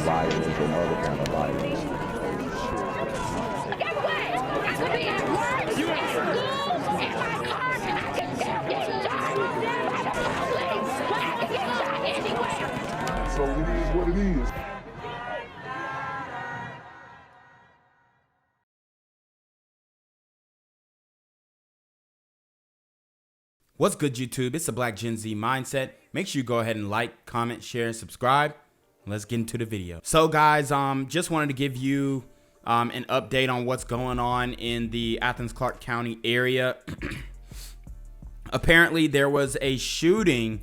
violence and other kind of violence. Guess what? I could be at work, at school, in my car, and I can still get shot by the police. But I can get shot anywhere. So it is what it is. What's good, YouTube? It's the Black Gen Z Mindset. Make sure you go ahead and like, comment, share, and subscribe. Let's get into the video. So guys, just wanted to give you an update on what's going on in the Athens Clarke County area. Apparently there was a shooting,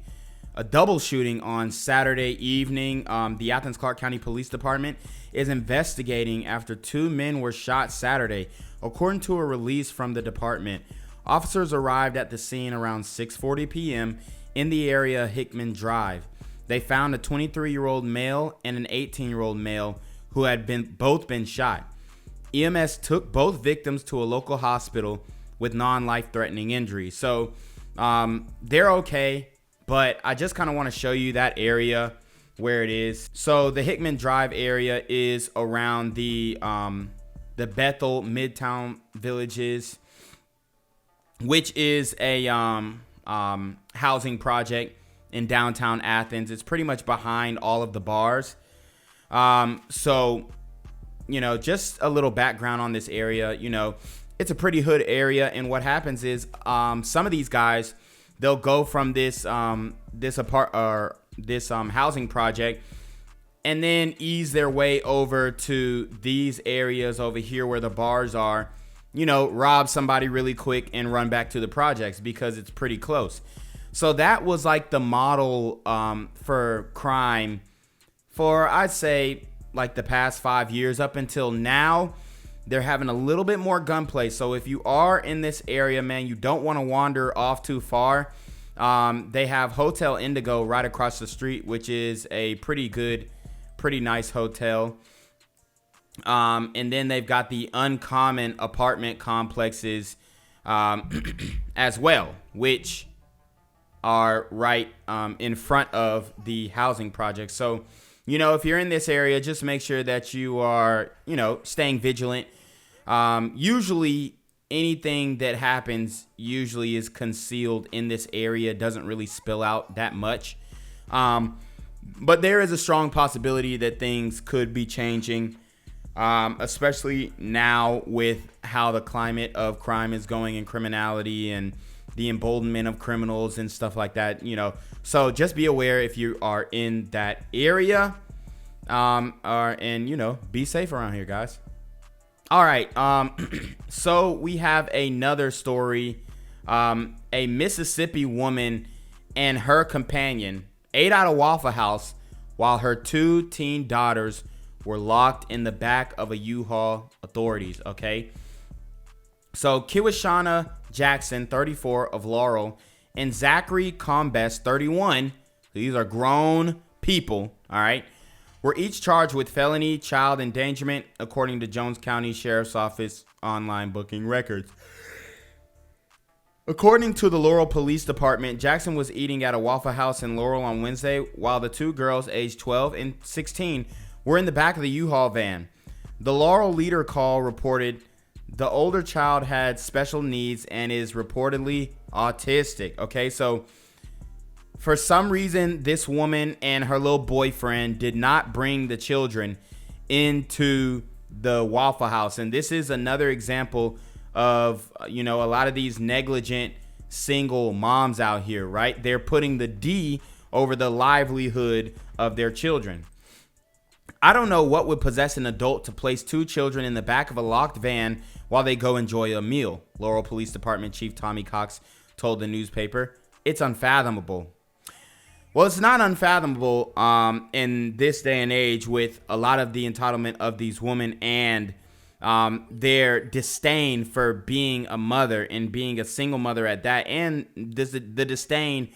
a double shooting on Saturday evening. The Athens Clarke County Police Department is investigating after 2 men were shot Saturday. According to a release from the department, officers arrived at the scene around 6:40 p.m. in the area of Hickman Drive. They found a 23-year-old male and an 18-year-old male who had both been shot. EMS took both victims to a local hospital with non-life-threatening injuries. So they're okay, but I just kind of want to show you that area where it is. So the Hickman Drive area is around the Bethel Midtown Villages, which is a housing project in downtown Athens. It's pretty much behind all of the bars. So, you know, just a little background on this area. You know, it's a pretty hood area, and what happens is some of these guys, they'll go from this housing project and then ease their way over to these areas over here where the bars are. You know, rob somebody really quick and run back to the projects because it's pretty close. So that was like the model for crime for, I'd say, like the past 5 years up until now. They're having a little bit more gunplay. So if you are in this area, man, you don't want to wander off too far. They have Hotel Indigo right across the street, which is a pretty nice hotel. And then they've got the Uncommon apartment complexes as well, which are right in front of the housing project. So, you know, if you're in this area, just make sure that you are, you know, staying vigilant. Usually anything that happens usually is concealed in this area, doesn't really spill out that much. But there is a strong possibility that things could be changing. Especially now with how the climate of crime is going and criminality and the emboldenment of criminals and stuff like that, you know. So just be aware if you are in that area, and, you know, be safe around here, guys. All right. So we have another story. A Mississippi woman and her companion ate out of Waffle House while her 2 teen daughters were locked in the back of a U-Haul. Authorities, okay? So Kiwashana Jackson, 34, of Laurel, and Zachary Combest, 31, these are grown people, all right, were each charged with felony child endangerment, according to Jones County Sheriff's Office online booking records. According to the Laurel Police Department, Jackson was eating at a Waffle House in Laurel on Wednesday, while the 2 girls, aged 12 and 16, were in the back of the U-Haul van. The Laurel Leader Call reported the older child had special needs and is reportedly autistic. Okay, so for some reason, this woman and her little boyfriend did not bring the children into the Waffle House. And this is another example of, you know, a lot of these negligent single moms out here, right? They're putting the D over the livelihood of their children. I don't know what would possess an adult to place 2 children in the back of a locked van while they go enjoy a meal, Laurel Police Department Chief Tommy Cox told the newspaper. It's unfathomable. Well, it's not unfathomable in this day and age with a lot of the entitlement of these women and their disdain for being a mother and being a single mother at that, and the disdain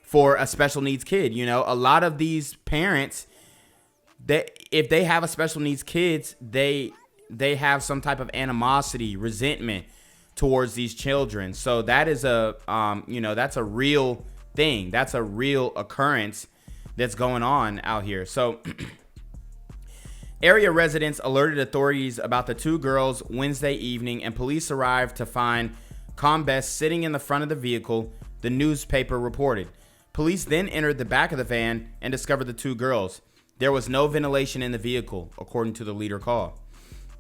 for a special needs kid. You know, a lot of these parents, that if they have a special needs kids, they have some type of animosity, resentment towards these children. So that is that's a real thing. That's a real occurrence that's going on out here. So Area residents alerted authorities about the two girls Wednesday evening, and police arrived to find Combes sitting in the front of the vehicle, the newspaper reported. Police then entered the back of the van and discovered the two girls. There was no ventilation in the vehicle, according to the leader call.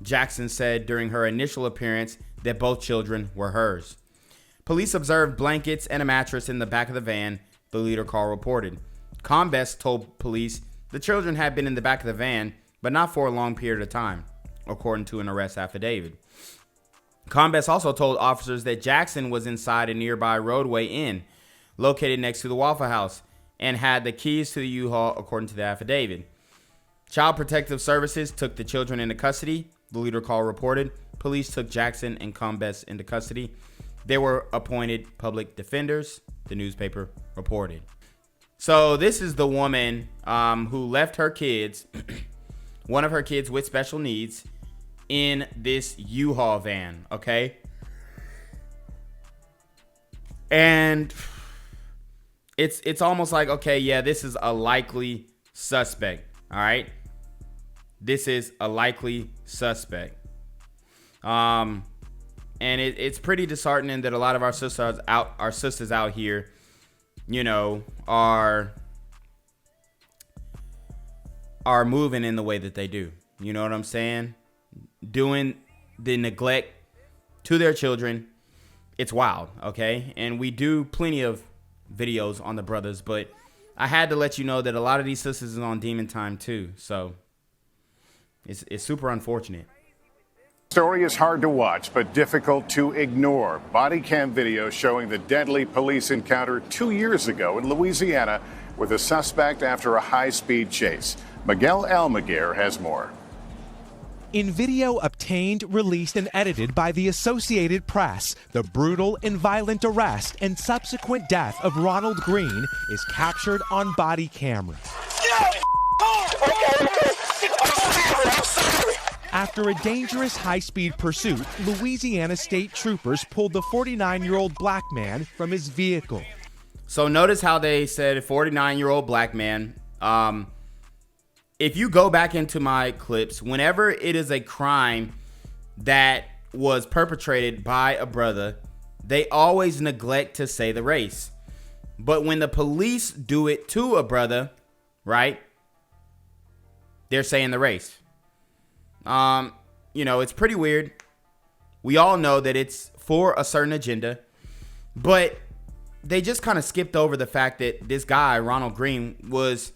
Jackson said during her initial appearance that both children were hers. Police observed blankets and a mattress in the back of the van, the leader call reported. Combes told police the children had been in the back of the van, but not for a long period of time, according to an arrest affidavit. Combes also told officers that Jackson was inside a nearby roadway inn, located next to the Waffle House, and had the keys to the U-Haul, according to the affidavit. Child Protective Services took the children into custody, the leader call reported. Police took Jackson and Combes into custody. They were appointed public defenders, the newspaper reported. So this is the woman who left her kids, one of her kids with special needs, in this U-Haul van, okay? And it's almost like, okay, yeah, this is a likely suspect, all right? This is a likely suspect. And it's pretty disheartening that a lot of our sisters out here, you know, are moving in the way that they do. You know what I'm saying? Doing the neglect to their children. It's wild, okay? And we do plenty of videos on the brothers, but I had to let you know that a lot of these sisters is on demon time too. So it's super unfortunate. Story is hard to watch, but difficult to ignore. Bodycam video showing the deadly police encounter 2 years ago in Louisiana with a suspect after a high-speed chase. Miguel Almaguer has more. In video obtained, released, and edited by the Associated Press, the brutal and violent arrest and subsequent death of Ronald Greene is captured on body camera. After a dangerous high-speed pursuit, Louisiana state troopers pulled the 49-year-old black man from his vehicle. So notice how they said 49-year-old black man. If you go back into my clips, whenever it is a crime that was perpetrated by a brother, they always neglect to say the race. But when the police do it to a brother, right, they're saying the race. You know, it's pretty weird. We all know that it's for a certain agenda, but they just kind of skipped over the fact that this guy, Ronald Greene, was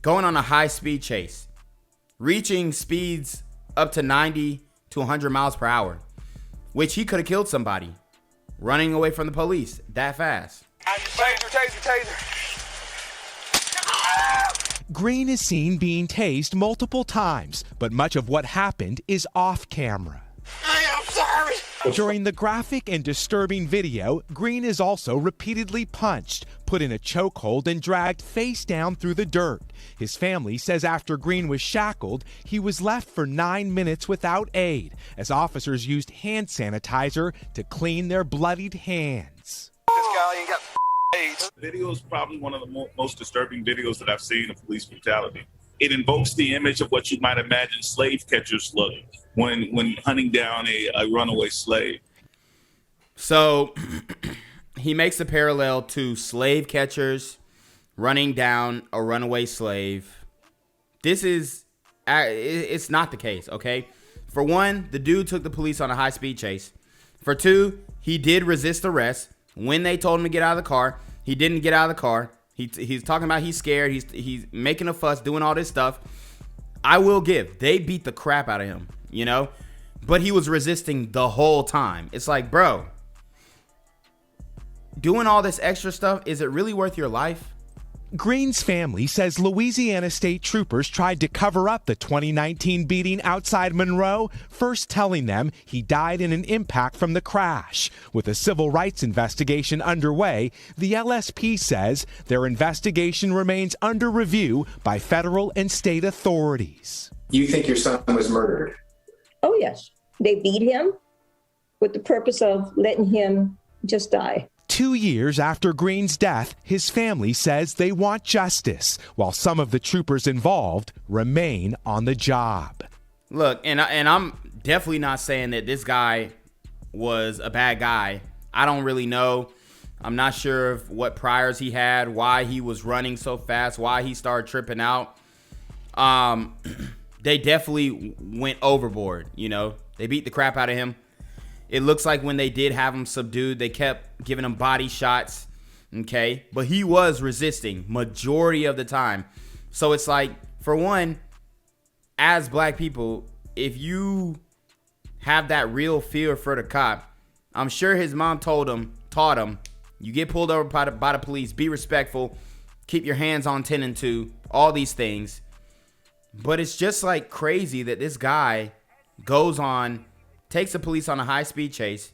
going on a high-speed chase, reaching speeds up to 90 to 100 miles per hour, which he could have killed somebody, running away from the police that fast. Taser. Greene is seen being tased multiple times, but much of what happened is off camera. I am sorry. During the graphic and disturbing video, Greene is also repeatedly punched, put in a chokehold, and dragged face down through the dirt. His family says after Greene was shackled, he was left for 9 minutes without aid, as officers used hand sanitizer to clean their bloodied hands. This guy ain't got AIDS. The video is probably one of the most disturbing videos that I've seen of police brutality. It invokes the image of what you might imagine slave catchers look when hunting down a runaway slave. So he makes a parallel to slave catchers running down a runaway slave. This is, it's not the case, okay? For one, the dude took the police on a high-speed chase. For two, he did resist arrest. When they told him to get out of the car, he didn't get out of the car. He's talking about he's scared. He's making a fuss, doing all this stuff. I will give. They beat the crap out of him, you know? But he was resisting the whole time. It's like, bro, doing all this extra stuff, is it really worth your life? Greene's family says Louisiana state troopers tried to cover up the 2019 beating outside Monroe, first telling them he died in an impact from the crash. With a civil rights investigation underway, the LSP says their investigation remains under review by federal and state authorities. You think your son was murdered? Oh, yes. They beat him with the purpose of letting him just die. 2 years after Greene's death, his family says they want justice, while some of the troopers involved remain on the job. Look, and I'm definitely not saying that this guy was a bad guy. I don't really know. I'm not sure of what priors he had, why he was running so fast, why he started tripping out. They definitely went overboard, you know. They beat the crap out of him. It looks like when they did have him subdued, they kept giving him body shots, okay? But he was resisting majority of the time. So it's like, for one, as black people, if you have that real fear for the cop, I'm sure his mom taught him, you get pulled over by the police, be respectful, keep your hands on 10 and 2, all these things. But it's just like crazy that this guy goes on, takes the police on a high-speed chase.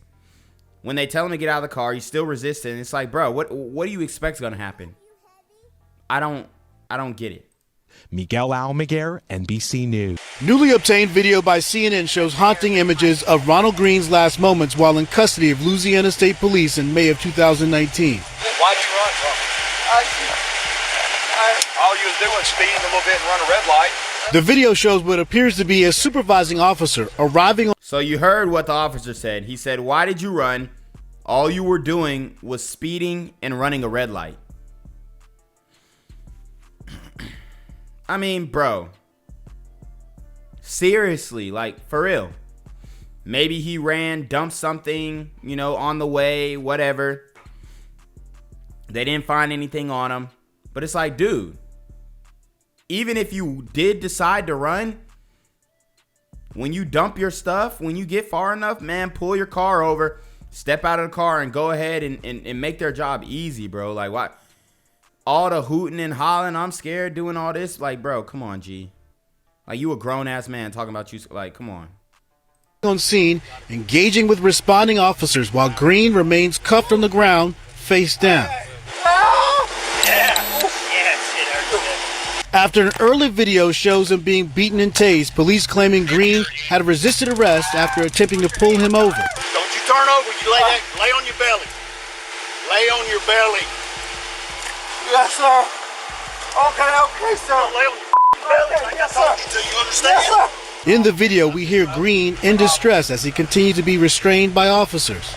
When they tell him to get out of the car, he's still resisting. It's like, bro, what do you expect is going to happen? I don't get it. Miguel Almaguer, NBC News. Newly obtained video by CNN shows haunting images of Ronald Greene's last moments while in custody of Louisiana State Police in May of 2019. Why'd you run from him? All you was doing was speeding a little bit and run a red light. The video shows what appears to be a supervising officer arriving on... So you heard what the officer said. He said, why did you run? All you were doing was speeding and running a red light. I mean, bro. Seriously, like, for real. Maybe he ran, dumped something, you know, on the way, whatever. They didn't find anything on him. But it's like, dude, even if you did decide to run, when you dump your stuff, when you get far enough, man, pull your car over, step out of the car and go ahead and make their job easy, bro. Like, what? All the hooting and hollering, I'm scared, doing all this. Like, bro, come on, G. Like, you a grown-ass man talking about you. Like, come on scene, engaging with responding officers while Greene remains cuffed on the ground, face down. After an early video shows him being beaten and tased, police claiming Greene had resisted arrest after attempting to pull him over. Don't you turn over. You lay on your belly. Lay on your belly. Yes, sir. Okay, sir. Lay on your belly like I told you to. You understand? Yes, sir. In the video, we hear Greene in distress as he continued to be restrained by officers.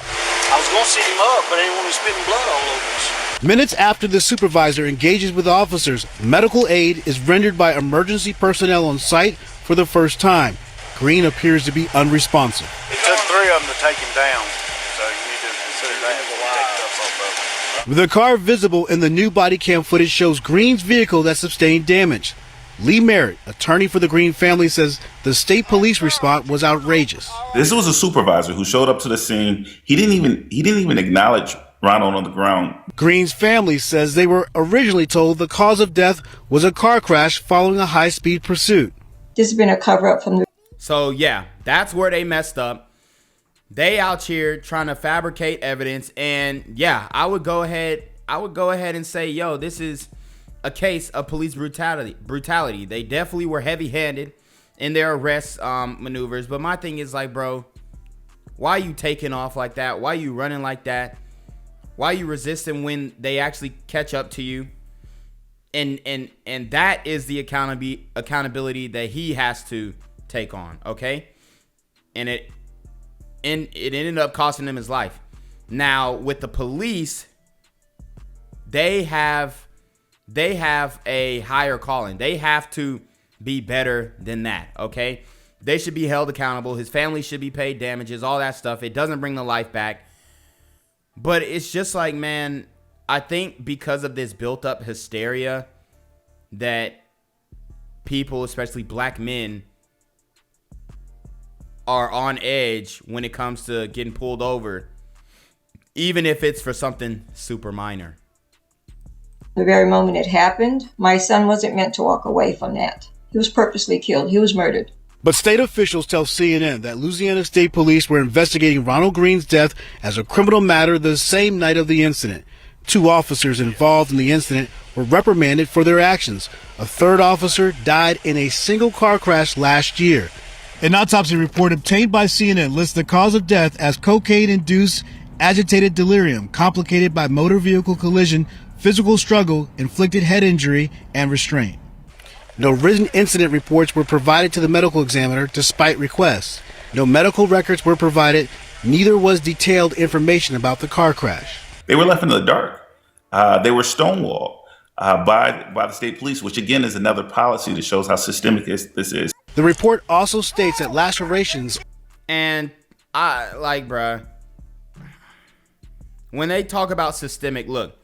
I was going to sit him up, but I didn't want him spitting blood all over us. Minutes after the supervisor engages with officers, medical aid is rendered by emergency personnel on site for the first time. Greene appears to be unresponsive. It took 3 of them to take him down, so you need to consider that. The car visible in the new body cam footage shows Greene's vehicle that sustained damage. Lee Merritt, attorney for the Greene family, says the state police response was outrageous. This was a supervisor who showed up to the scene. He didn't even acknowledge Ronald on the ground. Greene's family says they were originally told the cause of death was a car crash following a high-speed pursuit. This has been a cover-up from the... So, yeah, that's where they messed up. They out here trying to fabricate evidence. And, yeah, I would go ahead and say, yo, this is a case of police brutality. They definitely were heavy-handed in their arrest maneuvers. But my thing is, like, bro, why are you taking off like that? Why are you running like that? Why are you resisting when they actually catch up to you? And that is the accountability that he has to take on, okay? And it ended up costing him his life. Now, with the police, they have a higher calling. They have to be better than that, okay? They should be held accountable. His family should be paid damages, all that stuff. It doesn't bring the life back. But it's just like, man, I think because of this built up hysteria that people, especially black men, are on edge when it comes to getting pulled over, even if it's for something super minor. The very moment it happened, my son wasn't meant to walk away from that. He was purposely killed. He was murdered. But state officials tell CNN that Louisiana State Police were investigating Ronald Greene's death as a criminal matter the same night of the incident. 2 officers involved in the incident were reprimanded for their actions. A 3rd officer died in a single car crash last year. An autopsy report obtained by CNN lists the cause of death as cocaine-induced agitated delirium complicated by motor vehicle collision, physical struggle, inflicted head injury, and restraint. No written incident reports were provided to the medical examiner despite requests. No medical records were provided, neither was detailed information about the car crash. They were left in the dark. They were stonewalled by the state police, which again is another policy that shows how systemic this is. The report also states that lacerations. And bruh, when they talk about systemic, look,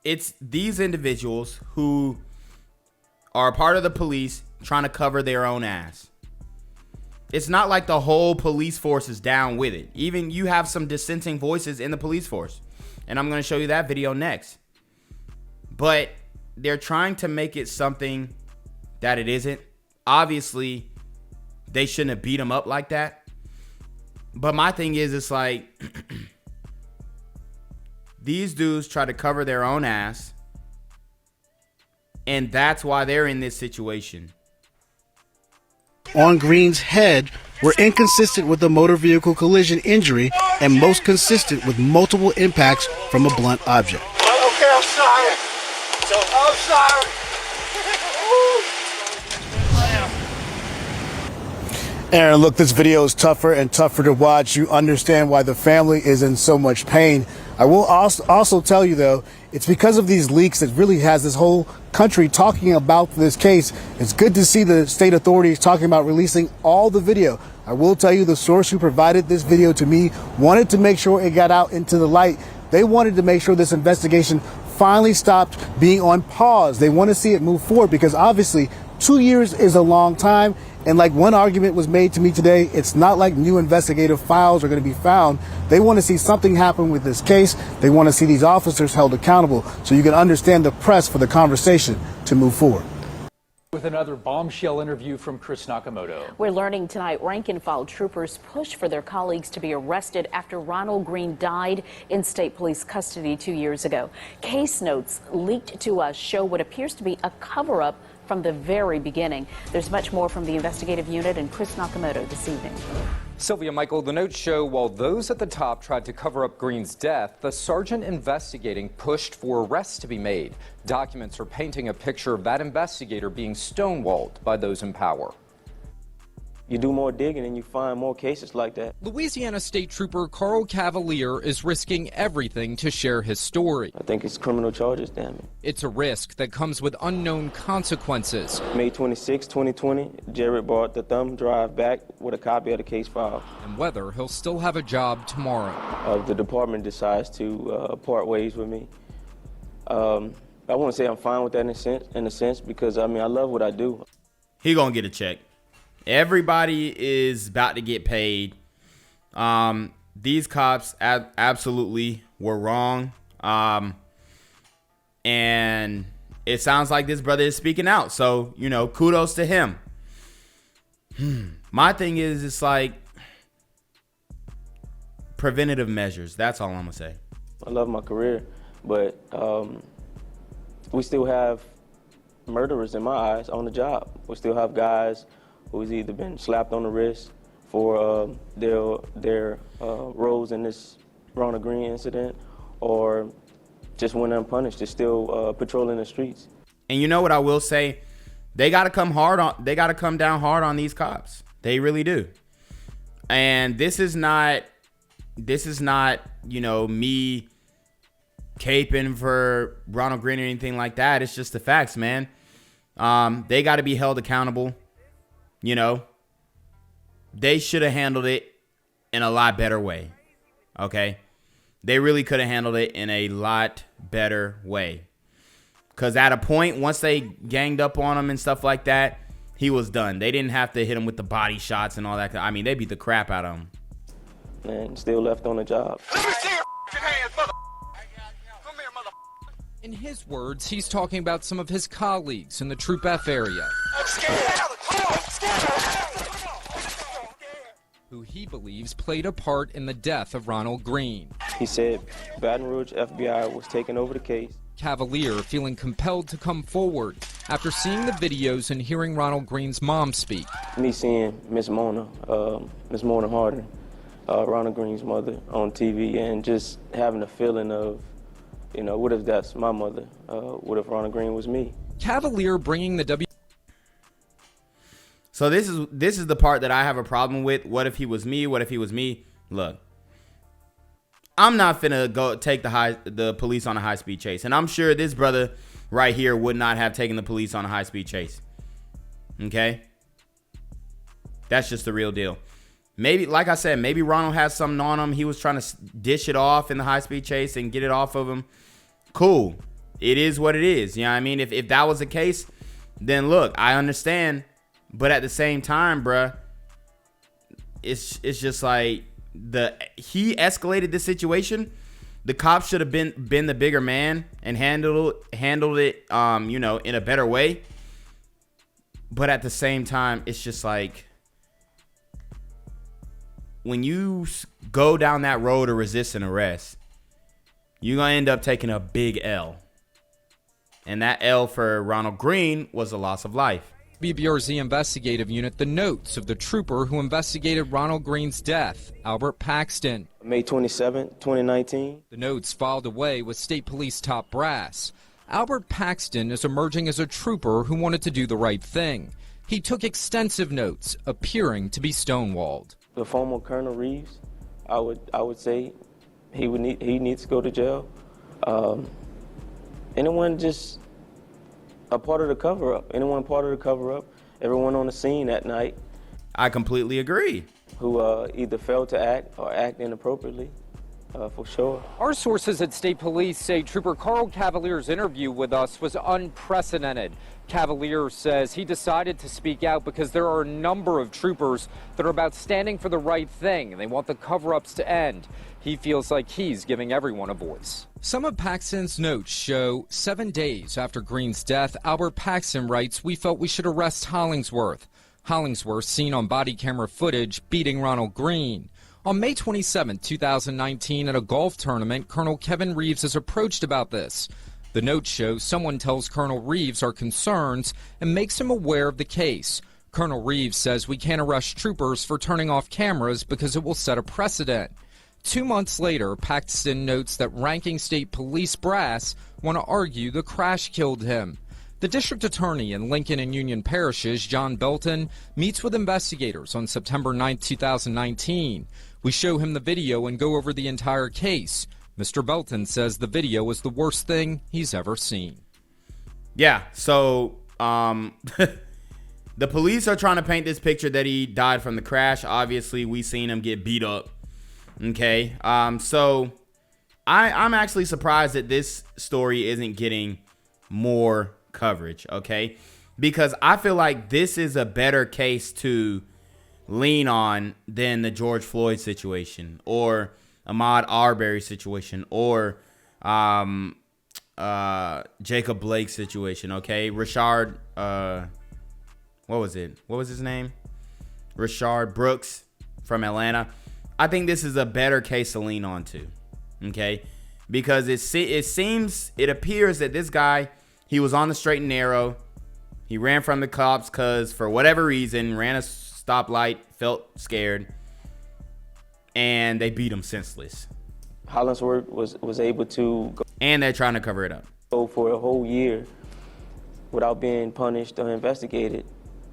it's these individuals who are part of the police trying to cover their own ass. It's not like the whole police force is down with it. Even you have some dissenting voices in the police force. And I'm going to show you that video next. But they're trying to make it something that it isn't. Obviously, they shouldn't have beat him up like that. But my thing is, it's like these dudes try to cover their own ass. And that's why they're in this situation. On Greene's head were inconsistent with the motor vehicle collision injury and most consistent with multiple impacts from a blunt object. Okay, I'm sorry. I'm sorry. Aaron, look, this video is tougher and tougher to watch. You understand why the family is in so much pain. I will also tell you, though, it's because of these leaks that really has this whole country talking about this case. It's good to see the state authorities talking about releasing all the video. I will tell you, the source who provided this video to me wanted to make sure it got out into the light. They wanted to make sure this investigation finally stopped being on pause. They want to see it move forward because obviously 2 years is a long time. And like one argument was made to me today, it's not like new investigative files are going to be found. They want to see something happen with this case. They want to see these officers held accountable so you can understand the press for the conversation to move forward. With another bombshell interview from Chris Nakamoto. We're learning tonight rank and file troopers pushed for their colleagues to be arrested after Ronald Greene died in state police custody 2 years ago. Case notes leaked to us show what appears to be a cover-up from the very beginning. There's much more from the investigative unit and Chris Nakamoto this evening. Sylvia, Michael, the notes show while those at the top tried to cover up Greene's death, the sergeant investigating pushed for arrests to be made. Documents are painting a picture of that investigator being stonewalled by those in power. You do more digging and you find more cases like that. Louisiana State Trooper Carl Cavalier is risking everything to share his story. I think it's criminal charges, damn it. It's a risk that comes with unknown consequences. May 26, 2020, Jared brought the thumb drive back with a copy of the case file. And whether he'll still have a job tomorrow. The department decides to part ways with me. I want to say I'm fine with that in a sense because, I mean, I love what I do. He gonna get a check. Everybody is about to get paid. These cops absolutely were wrong. And it sounds like this brother is speaking out. So, you know, kudos to him. My thing is, it's like preventative measures. That's all I'm going to say. I love my career, but we still have murderers in my eyes on the job. We still have guys who's either been slapped on the wrist for their roles in this Ronald Greene incident, or just went unpunished. They're still patrolling the streets. And you know what I will say? They got to come down hard on these cops. They really do. And this is not, you know, me caping for Ronald Greene or anything like that. It's just the facts, man. They got to be held accountable. You know, they should have handled it in a lot better way. Okay? They really could have handled it in a lot better way. Because at a point, once they ganged up on him and stuff like that, he was done. They didn't have to hit him with the body shots and all that. I mean, they beat the crap out of him. And still left on the job. Let me see your hands, mother. Come here, mother. In his words, he's talking about some of his colleagues in the Troop F area. I'm scared. Who he believes played a part in the death of Ronald Greene. He said Baton Rouge FBI was taking over the case. Cavalier feeling compelled to come forward after seeing the videos and hearing Ronald Greene's mom speak. Me seeing Miss Mona Harder, Ronald Greene's mother on TV and just having a feeling of, you know, what if that's my mother? What if Ronald Greene was me? Cavalier bringing the W. So this is the part that I have a problem with. What if he was me? What if he was me? Look, I'm not finna go take the police on a high-speed chase. And I'm sure this brother right here would not have taken the police on a high-speed chase. Okay? That's just the real deal. Maybe, like I said, maybe Ronald has something on him. He was trying to dish it off in the high-speed chase and get it off of him. Cool. It is what it is. You know what I mean? If that was the case, then look, I understand. But at the same time, bruh, it's just like he escalated the situation. The cops should have been the bigger man and handled it, you know, in a better way. But at the same time, it's just like when you go down that road of resisting arrest, you're gonna end up taking a big L. And that L for Ronald Greene was a loss of life. BBRZ investigative unit, the notes of the trooper who investigated Ronald Greene's death, Albert Paxton. May 27, 2019. The notes filed away with state police top brass. Albert Paxton is emerging as a trooper who wanted to do the right thing. He took extensive notes, appearing to be stonewalled. The former Colonel Reeves, I would say he needs to go to jail. Anyone just a part of the cover-up. Anyone part of the cover-up, everyone on the scene that night. I completely agree. Who either failed to act or act inappropriately, for sure. Our sources at State Police say Trooper Carl Cavalier's interview with us was unprecedented. Cavalier says he decided to speak out because there are a number of troopers that are about standing for the right thing, and they want the cover-ups to end. He feels like he's giving everyone a voice. Some of Paxton's notes show 7 days after Greene's death, Albert Paxton writes, "We felt we should arrest Hollingsworth." Hollingsworth seen on body camera footage beating Ronald Greene. On May 27, 2019, at a golf tournament, Colonel Kevin Reeves is approached about this. The note shows someone tells Colonel Reeves our concerns and makes him aware of the case. Colonel Reeves says we can't arrest troopers for turning off cameras because it will set a precedent. 2 months later, Paxton notes that ranking state police brass want to argue the crash killed him. The district attorney in Lincoln and Union parishes, John Belton, meets with investigators on September 9, 2019. We show him the video and go over the entire case. Mr. Belton says the video was the worst thing he's ever seen. Yeah, so the police are trying to paint this picture that he died from the crash. Obviously, we seen him get beat up. Okay, so I'm actually surprised that this story isn't getting more coverage, okay? Because I feel like this is a better case to lean on than the George Floyd situation or Ahmaud Arbery situation or Jacob Blake situation, okay? Rashard, what was his name? Rashard Brooks from Atlanta. I think this is a better case to lean on to, okay? Because it appears that this guy, he was on the straight and narrow. He ran from the cops because for whatever reason, ran a stoplight, felt scared, and they beat him senseless. Hollingsworth was able to go. And they're trying to cover it up. Go for a whole year without being punished or investigated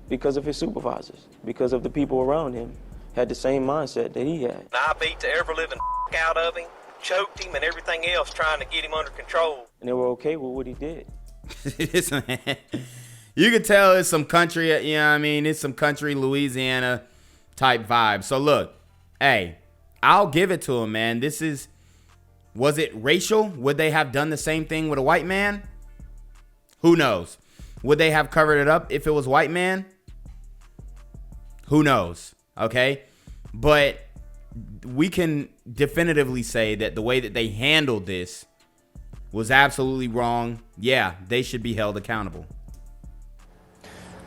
because of his supervisors, because of the people around him. Had the same mindset that he had. I beat the ever living out of him, choked him and everything else trying to get him under control. And they were okay with what he did. You can tell it's some country, you know what I mean? It's some country Louisiana type vibe. So look, hey, I'll give it to him, man. Was it racial? Would they have done the same thing with a white man? Who knows? Would they have covered it up if it was white man? Who knows? Okay, but we can definitively say that the way that they handled this was absolutely wrong. Yeah, they should be held accountable.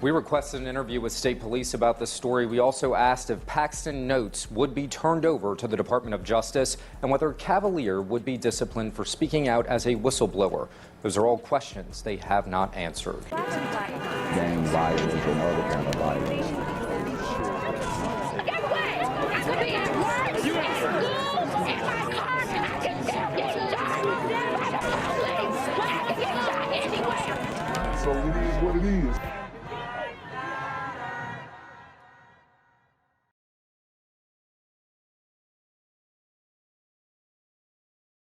We requested an interview with state police about this story. We also asked if Paxton notes would be turned over to the Department of Justice and whether Cavalier would be disciplined for speaking out as a whistleblower. Those are all questions they have not answered. Gang violence and other kind of violence. You So it is what it is.